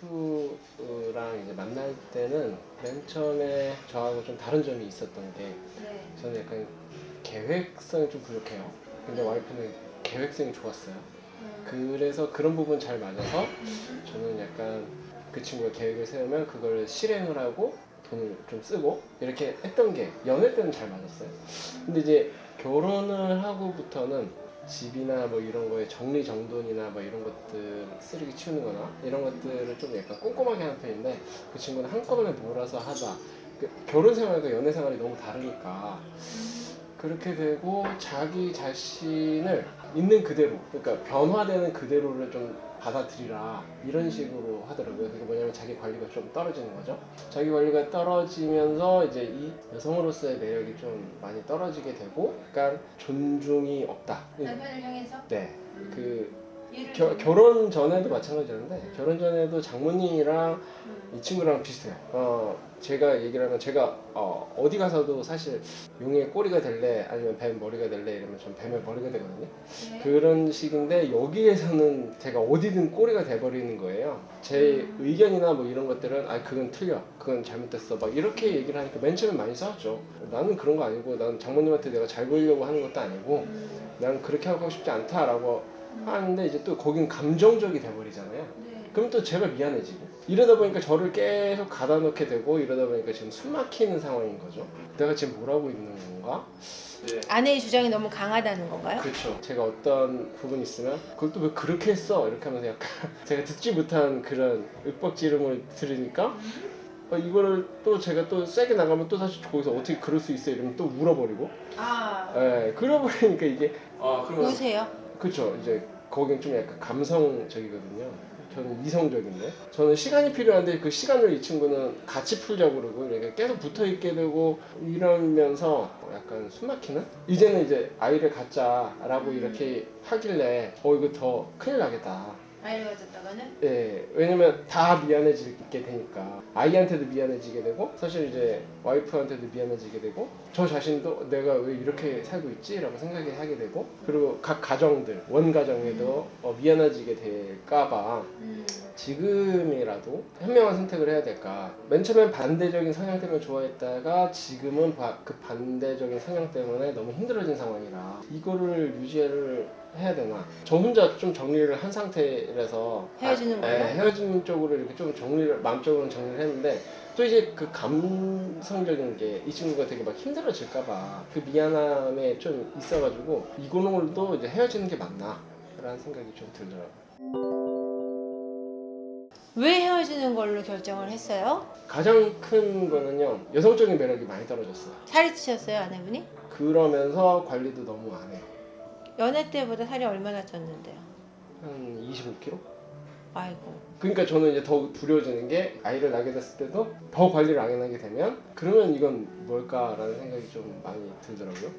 와이프랑 이제 만날 때는 맨 처음에 저하고 좀 다른 점이 있었던 게 네. 저는 약간 계획성이 좀 부족해요. 근데 와이프는 계획성이 좋았어요. 그래서 그런 부분 잘 맞아서 저는 약간 그 친구가 계획을 세우면 그걸 실행을 하고 돈을 좀 쓰고 이렇게 했던 게 연애 때는 잘 맞았어요. 근데 이제 결혼을 하고부터는 집이나 뭐 이런 거에 정리정돈이나 뭐 이런 것들 쓰레기 치우는 거나 이런 것들을 좀 약간 꼼꼼하게 하는 편인데 그 친구는 한꺼번에 몰아서 하자. 결혼 생활과 연애 생활이 너무 다르니까 그렇게 되고 자기 자신을 있는 그대로, 그러니까 변화되는 그대로를 좀 받아들이라 이런 식으로 하더라고요. 그게 뭐냐면 자기 관리가 좀 떨어지는 거죠. 자기 관리가 떨어지면서 이제 이 여성으로서의 매력이 좀 많이 떨어지게 되고 약간 존중이 없다. 남편을 향해서? 네. 그 일을 결혼 전에도 마찬가지였는데 결혼 전에도 장모님이랑 이 친구랑 비슷해요. 제가 얘기를 하면 제가 어디 가서도 사실 용의 꼬리가 될래 아니면 뱀 머리가 될래 이러면 전 뱀의 머리가 되거든요. 네. 그런 식인데 여기에서는 제가 어디든 꼬리가 돼버리는 거예요. 제 의견이나 뭐 이런 것들은 그건 틀려, 그건 잘못됐어 막 이렇게 얘기를 하니까 맨 처음에 많이 싸웠죠. 나는 그런 거 아니고 난 장모님한테 내가 잘 보이려고 하는 것도 아니고 나는 그렇게 하고 싶지 않다라고 하는데 이제 또 거긴 감정적이 돼버리잖아요. 네. 그럼 또 제가 미안해지고 이러다 보니까 저를 계속 가다 놓게 되고 이러다 보니까 지금 숨 막히는 상황인 거죠. 내가 지금 뭘 하고 있는 건가? 네. 아내의 주장이 너무 강하다는 건가요? 그렇죠. 제가 어떤 부분이 있으면 그걸 또 왜 그렇게 했어? 이렇게 하면서 약간 제가 듣지 못한 그런 윽박지름을 들으니까 이거를 또 제가 또 세게 나가면 또 다시 거기서 어떻게 그럴 수 있어? 이러면 또 울어버리고 그러버리니까 이게 그러면 우세요? 그렇죠. 이제 거긴 좀 약간 감성적이거든요. 저는 이성적인데 저는 시간이 필요한데 그 시간을 이 친구는 같이 풀자고 그러고 이렇게 계속 붙어 있게 되고 이러면서 약간 숨 막히는? 이제는 이제 아이를 갖자라고 이렇게 하길래 이거 더 큰일 나겠다. 아이를 가졌다가는? 예, 왜냐면 다 미안해지게 되니까 아이한테도 미안해지게 되고 사실 이제 와이프한테도 미안해지게 되고 저 자신도 내가 왜 이렇게 살고 있지? 라고 생각이 하게 되고 그리고 각 가정들, 원가정에도 미안해지게 될까봐 지금이라도 현명한 선택을 해야 될까. 맨 처음엔 반대적인 성향 때문에 좋아했다가 지금은 그 반대적인 성향 때문에 너무 힘들어진 상황이라 이거를 유지를 해야 되나. 저 혼자 좀 정리를 한 상태라서 헤어지는 거예요? 헤어지는 쪽으로 이렇게 좀 정리를 마음적으로 정리를 했는데 또 이제 그 감성적인 게 이 친구가 되게 막 힘들어질까봐 그 미안함에 좀 있어가지고 이걸로도 이제 헤어지는 게 맞나 라는 생각이 좀 들더라고요. 왜 헤어지는 걸로 결정을 했어요? 가장 큰 거는요, 여성적인 매력이 많이 떨어졌어요. 살이 찌셨어요, 아내분이? 그러면서 관리도 너무 안 해요. 연애 때보다 살이 얼마나 쪘는데요? 한 25kg? 아이고. 그러니까 저는 이제 더 두려워지는 게 아이를 낳게 됐을 때도 더 관리를 안 하게 되면 그러면 이건 뭘까라는 생각이 좀 많이 들더라고요.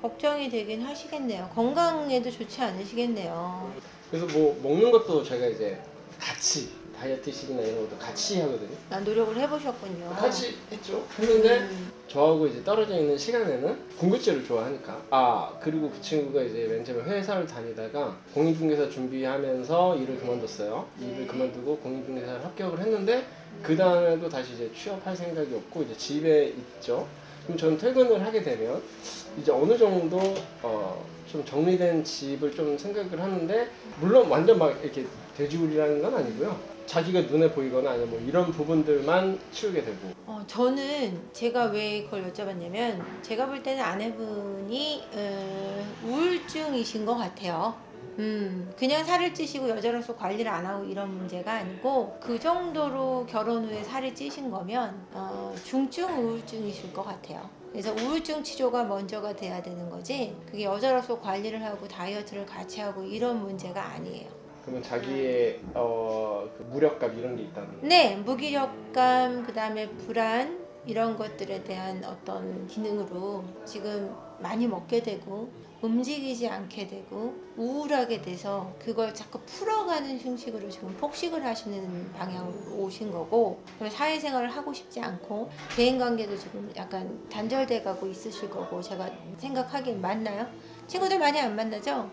걱정이 되긴 하시겠네요. 건강에도 좋지 않으시겠네요. 그래서 뭐 먹는 것도 제가 이제 같이 다이어트식이나 이런 것도 같이 하거든요. 노력을 해보셨군요. 같이 했죠. 했는데 저하고 이제 떨어져 있는 시간에는 군것질을 좋아하니까 그리고 그 친구가 이제 맨 처음에 회사를 다니다가 공인중개사 준비하면서 일을 그만뒀어요. 일을 그만두고 공인중개사를 합격을 했는데 그 다음에도 다시 이제 취업할 생각이 없고 이제 집에 있죠. 그럼 저는 퇴근을 하게 되면 이제 어느 정도 좀 정리된 집을 좀 생각을 하는데 물론 완전 막 이렇게 돼지우리라는 건 아니고요. 자기가 눈에 보이거나 아니면 뭐 이런 부분들만 치우게 되고. 저는 제가 왜 그걸 여쭤봤냐면 제가 볼 때는 아내분이 우울증이신 것 같아요. 그냥 살을 찌시고 여자로서 관리를 안 하고 이런 문제가 아니고 그 정도로 결혼 후에 살이 찌신 거면 중증 우울증이실 것 같아요. 그래서 우울증 치료가 먼저가 돼야 되는 거지 그게 여자로서 관리를 하고 다이어트를 같이 하고 이런 문제가 아니에요. 그러면 자기의 그 무력감 이런 게 있다는 거예요? 네, 무기력감, 그 다음에 불안 이런 것들에 대한 어떤 기능으로 지금 많이 먹게 되고 움직이지 않게 되고 우울하게 돼서 그걸 자꾸 풀어가는 형식으로 지금 폭식을 하시는 방향으로 오신 거고 사회생활을 하고 싶지 않고 대인관계도 지금 약간 단절돼 가고 있으실 거고 제가 생각하기엔 맞나요? 친구들 많이 안 만나죠?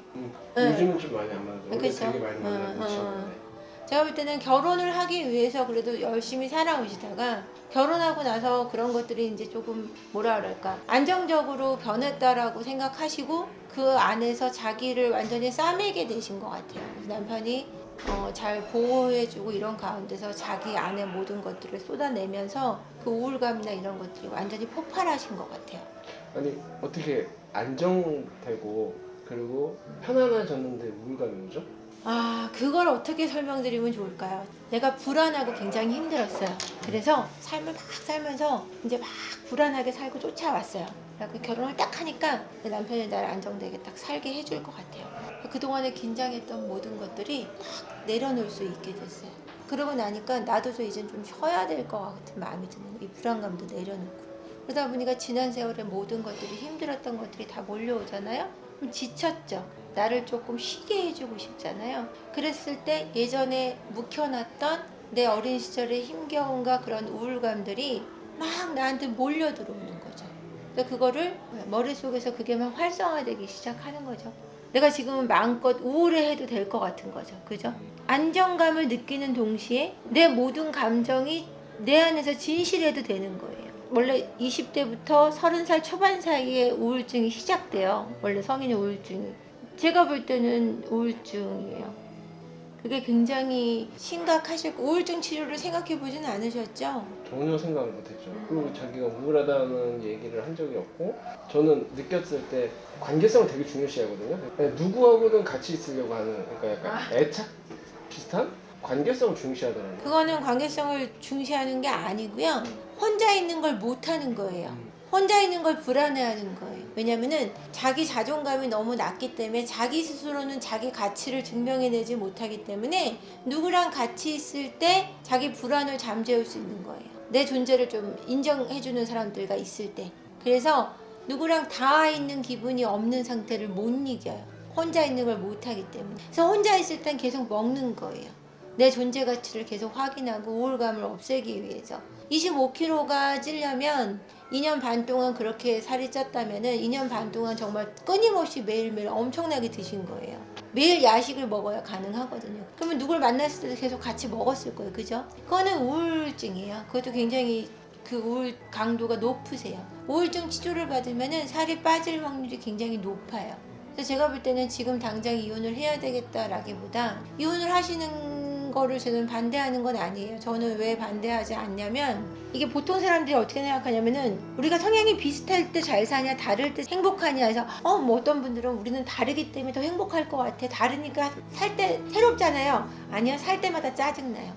요즘은 좀 많이 안 만나죠. 원래 그렇죠. 되게 많이 만나는 친구인데. 제가 볼 때는 결혼을 하기 위해서 그래도 열심히 살아오시다가 결혼하고 나서 그런 것들이 이제 조금 뭐라 그럴까 안정적으로 변했다라고 생각하시고 그 안에서 자기를 완전히 싸매게 되신 것 같아요. 남편이 잘 보호해주고 이런 가운데서 자기 안에 모든 것들을 쏟아내면서 그 우울감이나 이런 것들이 완전히 폭발하신 것 같아요. 아니 어떻게 안정되고 그리고 편안해졌는데 우울감이 오죠? 그걸 어떻게 설명드리면 좋을까요? 내가 불안하고 굉장히 힘들었어요. 그래서 삶을 막 살면서 이제 막 불안하게 살고 쫓아왔어요. 그래서 결혼을 딱 하니까 내 남편이 나를 안정되게 딱 살게 해줄 것 같아요. 그동안에 긴장했던 모든 것들이 딱 내려놓을 수 있게 됐어요. 그러고 나니까 나도 이젠 좀 쉬어야 될 것 같은 마음이 드는 거예요. 이 불안감도 내려놓고. 그러다 보니까 지난 세월에 모든 것들이 힘들었던 것들이 다 몰려오잖아요. 그럼 지쳤죠. 나를 조금 쉬게 해주고 싶잖아요. 그랬을 때 예전에 묵혀놨던 내 어린 시절의 힘겨움과 그런 우울감들이 막 나한테 몰려 들어오는 거죠. 그래서 그거를 머릿속에서 그게 막 활성화되기 시작하는 거죠. 내가 지금은 마음껏 우울해해도 될 것 같은 거죠. 그죠? 안정감을 느끼는 동시에 내 모든 감정이 내 안에서 진실해도 되는 거예요. 원래 20대부터 30살 초반 사이에 우울증이 시작돼요. 원래 성인의 우울증이. 제가 볼 때는 우울증이에요. 그게 굉장히 심각하실 거. 우울증 치료를 생각해 보지는 않으셨죠? 전혀 생각을 못했죠. 그리고 자기가 우울하다는 얘기를 한 적이 없고 저는 느꼈을 때 관계성을 되게 중요시하거든요. 누구하고든 같이 있으려고 하는 그러니까 약간 애착 비슷한 관계성을 중시하더라고요. 그거는 관계성을 중시하는 게 아니고요. 혼자 있는 걸 못하는 거예요. 혼자 있는 걸 불안해하는 거예요. 왜냐면은 자기 자존감이 너무 낮기 때문에 자기 스스로는 자기 가치를 증명해내지 못하기 때문에 누구랑 같이 있을 때 자기 불안을 잠재울 수 있는 거예요. 내 존재를 좀 인정해주는 사람들과 있을 때. 그래서 누구랑 닿아 있는 기분이 없는 상태를 못 이겨요. 혼자 있는 걸 못하기 때문에. 그래서 혼자 있을 땐 계속 먹는 거예요. 내 존재 가치를 계속 확인하고 우울감을 없애기 위해서. 25kg가 찌려면 2년 반 동안 그렇게 살이 쪘다면은 2년 반 동안 정말 끊임없이 매일매일 엄청나게 드신 거예요. 매일 야식을 먹어야 가능하거든요. 그러면 누굴 만났을 때도 계속 같이 먹었을 거예요. 그죠? 그거는 우울증이에요. 그것도 굉장히 그 우울 강도가 높으세요. 우울증 치료를 받으면은 살이 빠질 확률이 굉장히 높아요. 그래서 제가 볼 때는 지금 당장 이혼을 해야 되겠다라기보다 이혼을 하시는 거를 저는 반대하는 건 아니에요. 저는 왜 반대하지 않냐면 이게 보통 사람들이 어떻게 생각하냐면은 우리가 성향이 비슷할 때 잘 사냐 다를 때 행복하냐 해서 뭐 어떤 분들은 우리는 다르기 때문에 더 행복할 것 같아. 다르니까 살 때 새롭잖아요. 아니요. 살 때마다 짜증나요.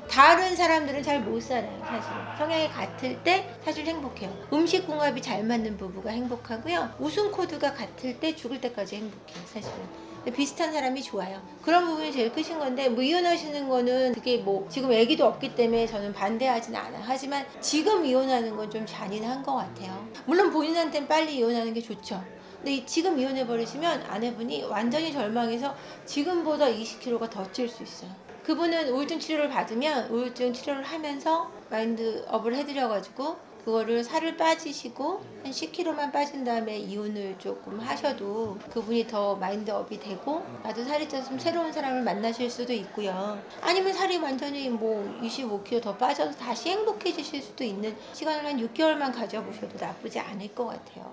다른 사람들은 잘 못 살아요. 사실 성향이 같을 때 사실 행복해요. 음식 궁합이 잘 맞는 부부가 행복하고요. 웃음 코드가 같을 때 죽을 때까지 행복해요. 사실은 비슷한 사람이 좋아요. 그런 부분이 제일 크신 건데 이혼하시는 거는 그게 지금 아기도 없기 때문에 저는 반대하진 않아요. 하지만 지금 이혼하는 건 좀 잔인한 것 같아요. 물론 본인한테는 빨리 이혼하는 게 좋죠. 근데 지금 이혼해버리시면 아내분이 완전히 절망해서 지금보다 20kg가 더 찔 수 있어요. 그분은 우울증 치료를 받으면 우울증 치료를 하면서 마인드업을 해드려가지고 그거를 살을 빠지시고 한 10kg만 빠진 다음에 이혼을 조금 하셔도 그분이 더 마인드업이 되고 나도 살이 쪘으면 새로운 사람을 만나실 수도 있고요. 아니면 살이 완전히 25kg 더 빠져서 다시 행복해지실 수도 있는 시간을 한 6개월만 가져보셔도 나쁘지 않을 것 같아요.